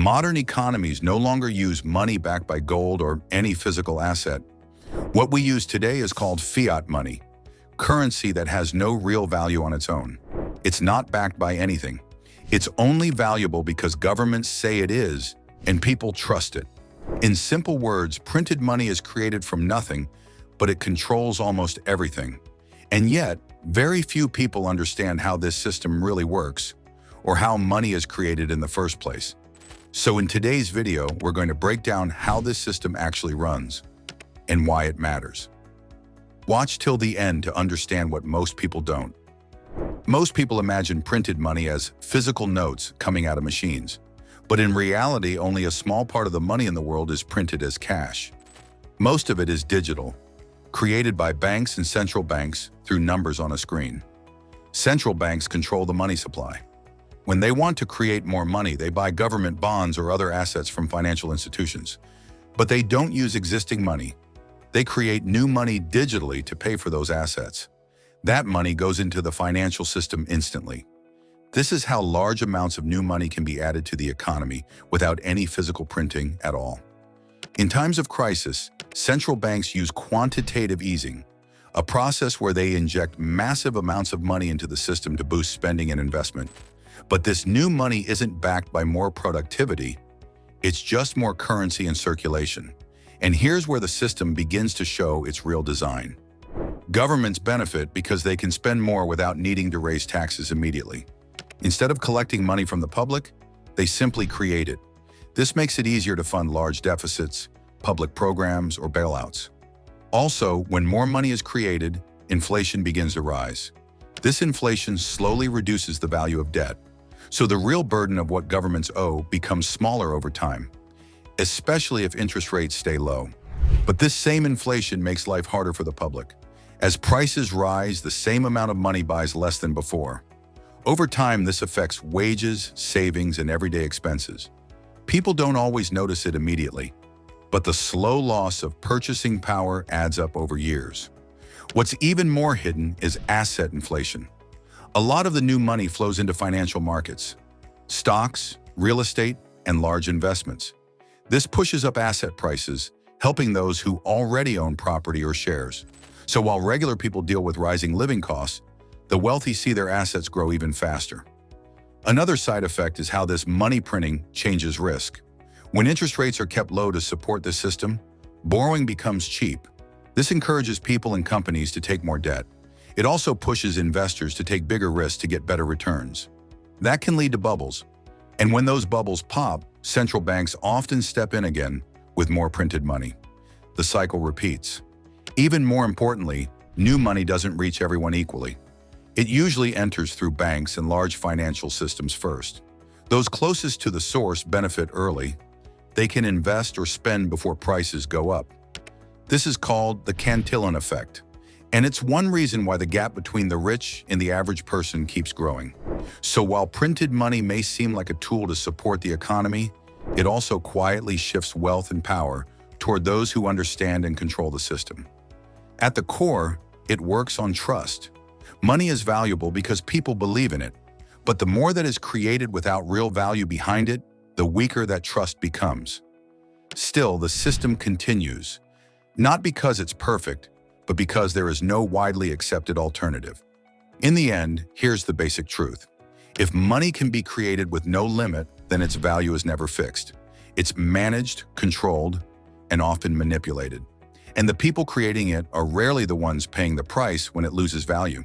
Modern economies no longer use money backed by gold or any physical asset. What we use today is called fiat money, currency that has no real value on its own. It's not backed by anything. It's only valuable because governments say it is, and people trust it. In simple words, printed money is created from nothing, but it controls almost everything. And yet, very few people understand how this system really works, or how money is created in the first place. So in today's video, we're going to break down how this system actually runs and why it matters. Watch till the end to understand what most people don't. Most people imagine printed money as physical notes coming out of machines, but in reality, only a small part of the money in the world is printed as cash. Most of it is digital, created by banks and central banks through numbers on a screen. Central banks control the money supply. When they want to create more money, they buy government bonds or other assets from financial institutions. But they don't use existing money. They create new money digitally to pay for those assets. That money goes into the financial system instantly. This is how large amounts of new money can be added to the economy without any physical printing at all. In times of crisis, central banks use quantitative easing, a process where they inject massive amounts of money into the system to boost spending and investment. But this new money isn't backed by more productivity, it's just more currency in circulation. And here's where the system begins to show its real design. Governments benefit because they can spend more without needing to raise taxes immediately. Instead of collecting money from the public, they simply create it. This makes it easier to fund large deficits, public programs, or bailouts. Also, when more money is created, inflation begins to rise. This inflation slowly reduces the value of debt, so the real burden of what governments owe becomes smaller over time, especially if interest rates stay low. But this same inflation makes life harder for the public. As prices rise, the same amount of money buys less than before. Over time, this affects wages, savings, and everyday expenses. People don't always notice it immediately, but the slow loss of purchasing power adds up over years. What's even more hidden is asset inflation. A lot of the new money flows into financial markets, stocks, real estate, and large investments. This pushes up asset prices, helping those who already own property or shares. So while regular people deal with rising living costs, the wealthy see their assets grow even faster. Another side effect is how this money printing changes risk. When interest rates are kept low to support this system, borrowing becomes cheap. This encourages people and companies to take more debt. It also pushes investors to take bigger risks to get better returns. That can lead to bubbles. And when those bubbles pop, central banks often step in again with more printed money. The cycle repeats. Even more importantly, new money doesn't reach everyone equally. It usually enters through banks and large financial systems first. Those closest to the source benefit early. They can invest or spend before prices go up. This is called the Cantillon effect, and it's one reason why the gap between the rich and the average person keeps growing. So while printed money may seem like a tool to support the economy, it also quietly shifts wealth and power toward those who understand and control the system. At the core, it works on trust. Money is valuable because people believe in it, but the more that is created without real value behind it, the weaker that trust becomes. Still, the system continues, not because it's perfect, but because there is no widely accepted alternative. In the end, here's the basic truth. If money can be created with no limit, then its value is never fixed. It's managed, controlled, and often manipulated. And the people creating it are rarely the ones paying the price when it loses value.